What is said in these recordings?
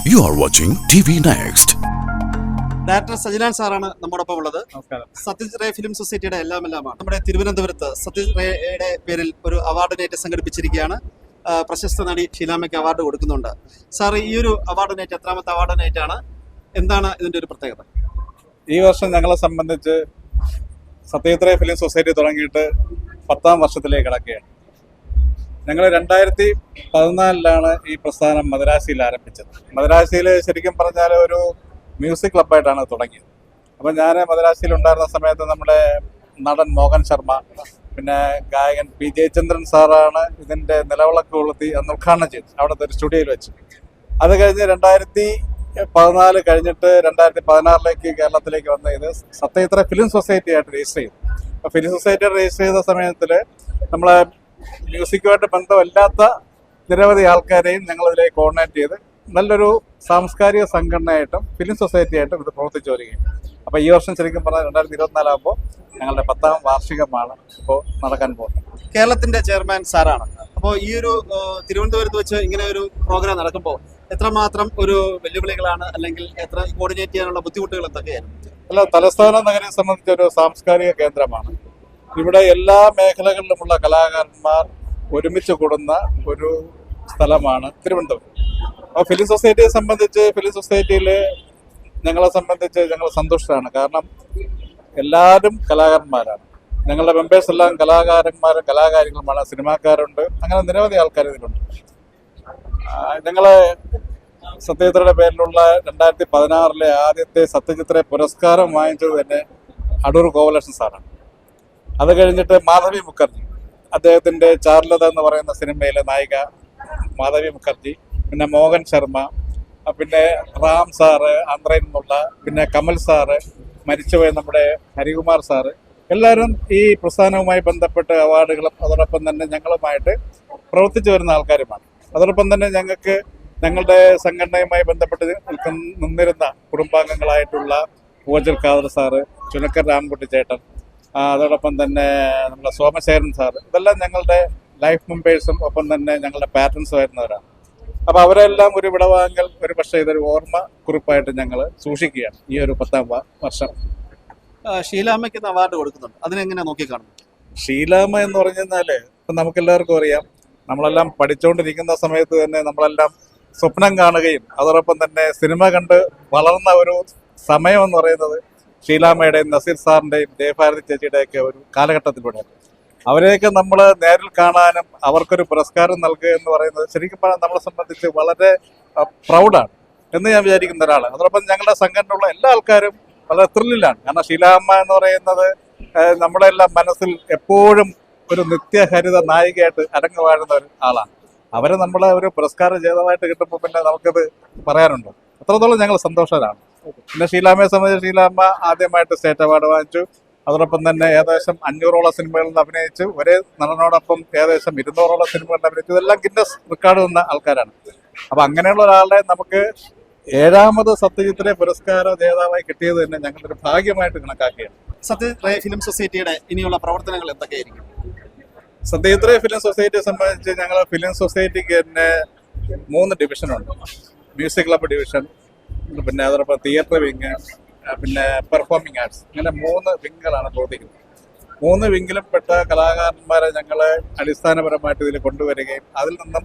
You are watching TV Next. Director Sajilan സാറാണ് നമ്മോടൊപ്പം ഉള്ളത്. നമസ്കാരം. സത്യജിത് റേ ഫിലിം സൊസൈറ്റിയുടെ എല്ലാമാണ്. നമ്മുടെ തിരുവനന്തപുരത്ത് സത്യജിത് റേയുടെ പേരിൽ ഒരു അവാർഡ് നൈറ്റ് സംഘടിപ്പിച്ചിരിക്കുകയാണ്. പ്രശസ്ത നടി ഷീലാമ്മയ്ക്ക് അവാർഡ് കൊടുക്കുന്നുണ്ട്. സാർ, ഈ ഒരു അവാർഡ് നൈറ്റ് എത്രാമത്തെ അവാർഡ് നൈറ്റ് ആണ്? എന്താണ് ഇതിന്റെ ഒരു പ്രത്യേകത? ഈ വർഷം ഞങ്ങളെ സംബന്ധിച്ച് സത്യജിത് റേ ഫിലിം സൊസൈറ്റി തുടങ്ങിയിട്ട് 10ാം വർഷത്തിലേക്ക് കിടക്കുകയാണ്. ഞങ്ങൾ 2014 ഈ പ്രസ്ഥാനം മദ്രാസിയിൽ ആരംഭിച്ചത്. മദ്രാസിയിൽ ശരിക്കും പറഞ്ഞാൽ ഒരു മ്യൂസിക് ക്ലബ്ബായിട്ടാണ് തുടങ്ങിയത്. അപ്പം ഞാൻ മദ്രാസിയിൽ ഉണ്ടായിരുന്ന സമയത്ത് നമ്മുടെ നടൻ മോഹൻ ശർമ്മ, പിന്നെ ഗായകൻ പി ജയചന്ദ്രൻ സാറാണ് ഇതിൻ്റെ നിലവിളക്ക് കൊളുത്തി അന്ന് ഉദ്ഘാടനം ചെയ്തത് അവിടുത്തെ ഒരു സ്റ്റുഡിയോയിൽ വെച്ച്. അത് കഴിഞ്ഞ് 2014 കഴിഞ്ഞിട്ട് 2016 കേരളത്തിലേക്ക് വന്ന ഇത് സത്യജിത് റേ ഫിലിം സൊസൈറ്റി ആയിട്ട് രജിസ്റ്റർ ചെയ്തു. അപ്പോൾ ഫിലിം സൊസൈറ്റി രജിസ്റ്റർ ചെയ്ത സമയത്തിൽ നമ്മളെ മ്യൂസിക്കുമായിട്ട് ബന്ധമില്ലാത്ത നിരവധി ആൾക്കാരെയും ഞങ്ങളിതിലേക്ക് കോർഡിനേറ്റ് ചെയ്ത് നല്ലൊരു സാംസ്കാരിക സംഘടനയായിട്ടും ഫിലിം സൊസൈറ്റിയായിട്ടും ഇത് പ്രവർത്തിച്ചു വരികയാണ്. അപ്പോൾ ഈ വർഷം ശരിക്കും പറഞ്ഞാൽ 2024 ആകുമ്പോൾ ഞങ്ങളുടെ 10ാം വാർഷികമാണ് ഇപ്പോൾ നടക്കാൻ പോകുന്നത്. കേരളത്തിന്റെ ചെയർമാൻ സാറാണ്. അപ്പോൾ ഈ ഒരു തിരുവനന്തപുരത്ത് വെച്ച് ഇങ്ങനെ ഒരു പ്രോഗ്രാം നടക്കുമ്പോൾ എത്രമാത്രം ഒരു വെല്ലുവിളികളാണ്, അല്ലെങ്കിൽ എത്ര കോർഡിനേറ്റ് ചെയ്യാനുള്ള ബുദ്ധിമുട്ടുകൾ എന്തൊക്കെയായിരുന്നു? അല്ല, തലസ്ഥാന നഗരിയെ സംബന്ധിച്ച് ഒരു സാംസ്കാരിക കേന്ദ്രമാണ്. ഇവിടെ എല്ലാ മേഖലകളിലുമുള്ള കലാകാരന്മാർ ഒരുമിച്ച് കൂടുന്ന ഒരു സ്ഥലമാണ് തിരുവനന്തപുരം. അപ്പോൾ ഫിലിം സൊസൈറ്റിയെ സംബന്ധിച്ച്, ഫിലിം സൊസൈറ്റിയിൽ ഞങ്ങളെ സംബന്ധിച്ച് ഞങ്ങൾ സന്തുഷ്ടരാണ്. കാരണം എല്ലാവരും കലാകാരന്മാരാണ്. ഞങ്ങളുടെ മെമ്പേഴ്സ് എല്ലാം കലാകാരന്മാരും കലാകാരികളുമാണ്. സിനിമാക്കാരുണ്ട്, അങ്ങനെ നിരവധി ആൾക്കാർ ഇതിലുണ്ട്. ഞങ്ങൾ സത്യജിത് റേയുടെ പേരിലുള്ള 2016 ആദ്യത്തെ സത്യജിത് റേ പുരസ്കാരം വാങ്ങിച്ചത് തന്നെ അടൂർ ഗോപാലകൃഷ്ണൻ സാറാണ്. അത് കഴിഞ്ഞിട്ട് മാധവി മുഖർജി, അദ്ദേഹത്തിൻ്റെ ചാരുലത എന്ന് പറയുന്ന സിനിമയിലെ നായിക മാധവി മുഖർജി, പിന്നെ മോഹൻ ശർമ്മ, പിന്നെ റാം സാറ് ആന്ധ്രയിൽ നിന്നുള്ള, പിന്നെ കമൽ സാറ്, മരിച്ചുപോയ നമ്മുടെ ഹരികുമാർ സാറ്, എല്ലാവരും ഈ പ്രസ്ഥാനവുമായി ബന്ധപ്പെട്ട് അവാർഡുകളും അതോടൊപ്പം തന്നെ ഞങ്ങളുമായിട്ട് പ്രവർത്തിച്ചു വരുന്ന ആൾക്കാരുമാണ്. അതോടൊപ്പം തന്നെ ഞങ്ങളുടെ സംഘടനയുമായി ബന്ധപ്പെട്ട് നിന്നിരുന്ന കുടുംബാംഗങ്ങളായിട്ടുള്ള പൂവച്ചൽ ഖാദർ സാറ്, ചുനക്കർ രാംകുട്ടി ചേട്ടൻ, അതോടൊപ്പം തന്നെ നമ്മുടെ സോമശേഖരൻ സാറ്, ഇതെല്ലാം ഞങ്ങളുടെ ലൈഫ് മെമ്പേഴ്സും ഒപ്പം തന്നെ ഞങ്ങളുടെ പാരൻസും ആയിരുന്നവരാണ്. അപ്പോൾ അവരെല്ലാം ഒരു വിടവാങ്ങൽ, ഒരു പക്ഷേ ഇതൊരു ഓർമ്മ കുറിപ്പായിട്ട് ഞങ്ങൾ സൂക്ഷിക്കുകയാണ് ഈ ഒരു 10ാം വർഷം. ഷീലാമ്മയ്ക്ക് അവാർഡ് കൊടുക്കുന്നുണ്ട്, അതിനെങ്ങനെ നോക്കിക്കാണുന്നു? ഷീലാമ്മ എന്ന് പറഞ്ഞു കഴിഞ്ഞാൽ ഇപ്പം നമുക്കെല്ലാവർക്കും അറിയാം, നമ്മളെല്ലാം പഠിച്ചുകൊണ്ടിരിക്കുന്ന സമയത്ത് തന്നെ നമ്മളെല്ലാം സ്വപ്നം കാണുകയും അതോടൊപ്പം തന്നെ സിനിമ കണ്ട് വളർന്ന ഒരു സമയം എന്ന് പറയുന്നത് ഷീലാമ്മയുടെയും നസീർ സാറിൻ്റെയും ജയഭാരതി ചേച്ചിയുടെയൊക്കെ ഒരു കാലഘട്ടത്തിലൂടെയാണ്. അവരെയൊക്കെ നമ്മൾ നേരിൽ കാണാനും അവർക്കൊരു പുരസ്കാരം നൽകുക എന്ന് പറയുന്നത് ശരിക്കും പറഞ്ഞാൽ നമ്മളെ സംബന്ധിച്ച് വളരെ പ്രൗഡാണ് എന്ന് ഞാൻ വിചാരിക്കുന്ന ഒരാളാണ്. അതോടൊപ്പം ഞങ്ങളുടെ സംഘടനയുള്ള എല്ലാ ആൾക്കാരും വളരെ ത്രില്ലിലാണ്. കാരണം ഷീലാമ്മ എന്ന് പറയുന്നത് നമ്മുടെ എല്ലാം മനസ്സിൽ എപ്പോഴും ഒരു നിത്യഹരിത നായികയായിട്ട് അരങ്ങ് വാഴുന്ന ഒരു ആളാണ്. അവരെ നമ്മളെ ഒരു പുരസ്കാരം ജേതാവായിട്ട് കിട്ടുമ്പോൾ പിന്നെ നമുക്കത് പറയാനുണ്ടോ? അത്രത്തോളം ഞങ്ങൾ സന്തോഷരാണ്. പിന്നെ ഷീലാമ്മയെ സംബന്ധിച്ച് ഷീലാമ്മ ആദ്യമായിട്ട് സ്റ്റേറ്റ് അവാർഡ് വാങ്ങിച്ചു. അതോടൊപ്പം തന്നെ ഏകദേശം 500ഓളം സിനിമകളിൽ അഭിനയിച്ചു. ഒരേ നടനോടൊപ്പം ഏകദേശം 200ഓളം സിനിമകളിൽ അഭിനയിച്ചു. ഇതെല്ലാം ഗിന്നസ് റെക്കോർഡ് വന്ന ആൾക്കാരാണ്. അപ്പം അങ്ങനെയുള്ള ഒരാളെ നമുക്ക് 7ാമത് സത്യജിത് റേ പുരസ്കാര ജേതാവായി കിട്ടിയത് തന്നെ ഞങ്ങളുടെ ഒരു ഭാഗ്യമായിട്ട് കണക്കാക്കുകയാണ്. സത്യജിത് റേ ഫിലിം സൊസൈറ്റിയുടെ ഇനിയുള്ള പ്രവർത്തനങ്ങൾ എന്തൊക്കെയായിരിക്കും? സത്യജിത് റേ ഫിലിം സൊസൈറ്റിയെ സംബന്ധിച്ച് ഞങ്ങൾ ഫിലിം സൊസൈറ്റിക്ക് തന്നെ 3 ഡിവിഷനുണ്ട്. മ്യൂസിക് ക്ലബ്ബ് ഡിവിഷൻ, പിന്നെ അതോടൊപ്പം തിയേറ്റർ വിങ്, പിന്നെ പെർഫോമിംഗ് ആർട്സ്, ഇങ്ങനെ 3 വിങ്ങുകളാണ് പ്രവർത്തിക്കുന്നത്. 3 വിങ്ങിലും പെട്ട കലാകാരന്മാരെ ഞങ്ങൾ അടിസ്ഥാനപരമായിട്ട് ഇതിൽ കൊണ്ടുവരികയും അതിൽ നിന്നും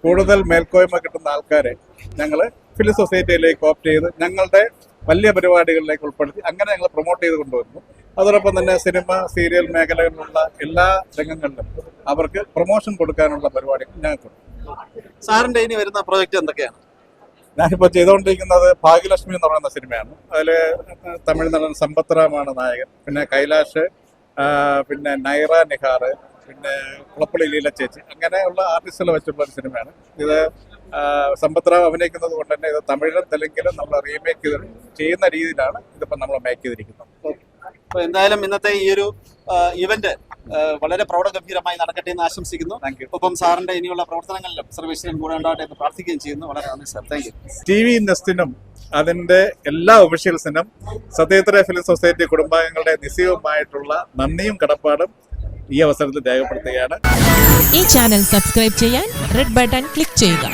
കൂടുതൽ മേൽക്കോയ്മ കിട്ടുന്ന ആൾക്കാരെ ഞങ്ങൾ ഫിലിം സൊസൈറ്റിയിലേക്ക് ഓപ്റ്റ് ചെയ്ത് ഞങ്ങളുടെ വലിയ പരിപാടികളിലേക്ക് ഉൾപ്പെടുത്തി അങ്ങനെ ഞങ്ങൾ പ്രൊമോട്ട് ചെയ്ത് കൊണ്ടുവരുന്നു. അതോടൊപ്പം തന്നെ സിനിമ, സീരിയൽ മേഖലകളിലുള്ള എല്ലാ രംഗങ്ങളിലും അവർക്ക് പ്രൊമോഷൻ കൊടുക്കാനുള്ള പരിപാടികൾ ഞങ്ങൾക്കുണ്ട്. സാറിന്റെ ഇനി വരുന്ന പ്രോജക്റ്റ് എന്തൊക്കെയാണ്? ഞാനിപ്പോൾ ചെയ്തുകൊണ്ടിരിക്കുന്നത് ഭാഗ്യലക്ഷ്മി എന്ന് പറയുന്ന സിനിമയാണ്. അതിൽ തമിഴ് നടൻ സമ്പത്ത് റാമാണ് നായകൻ, പിന്നെ കൈലാഷ്, പിന്നെ നൈറ നിഹാർ, പിന്നെ കുളപ്പള്ളി ലീല ചേച്ചി, അങ്ങനെയുള്ള ആർട്ടിസ്റ്റുകളെ വെച്ചുള്ള ഒരു സിനിമയാണ്. ഇത് സമ്പത്ത് റാം അഭിനയിക്കുന്നത് കൊണ്ട് തന്നെ ഇത് തമിഴിലും തെലുങ്കിലും നമ്മൾ റീമേക്ക് ചെയ്യുന്ന രീതിയിലാണ് ഇതിപ്പോൾ നമ്മൾ മേക്ക് ചെയ്തിരിക്കുന്നത്. അപ്പോൾ എന്തായാലും ഇന്നത്തെ ഈ ഒരു ഇവന്റ് വളരെ പ്രൗഢഗംഭീരമായി നടക്കട്ടെ എന്ന് ആശംസിക്കുന്നു. ഒപ്പം സാറിന്റെ ഇനിയുള്ള പ്രവർത്തനങ്ങളിലും സർവീസിലും കൂടെ ഉണ്ടാവട്ടെ എന്ന് പ്രാർത്ഥിക്കുകയും ചെയ്യുന്നു. വളരെ നന്ദി സാർ. Thank you. TV നെസ്റ്റിനും അതിന്റെ എല്ലാ ഒഫീഷ്യൽസിനും സത്യജിത് റേ ഫിലിം സൊസൈറ്റി കുടുംബാംഗങ്ങളുടെ നിശ്ചയവുമായിട്ടുള്ള നന്ദിയും കടപ്പാടും ഈ അവസരത്തിൽ രേഖപ്പെടുത്തുകയാണ്. ഈ ചാനൽ സബ്സ്ക്രൈബ് ചെയ്യാൻ റെഡ് ബട്ടൺ ക്ലിക്ക് ചെയ്യുക.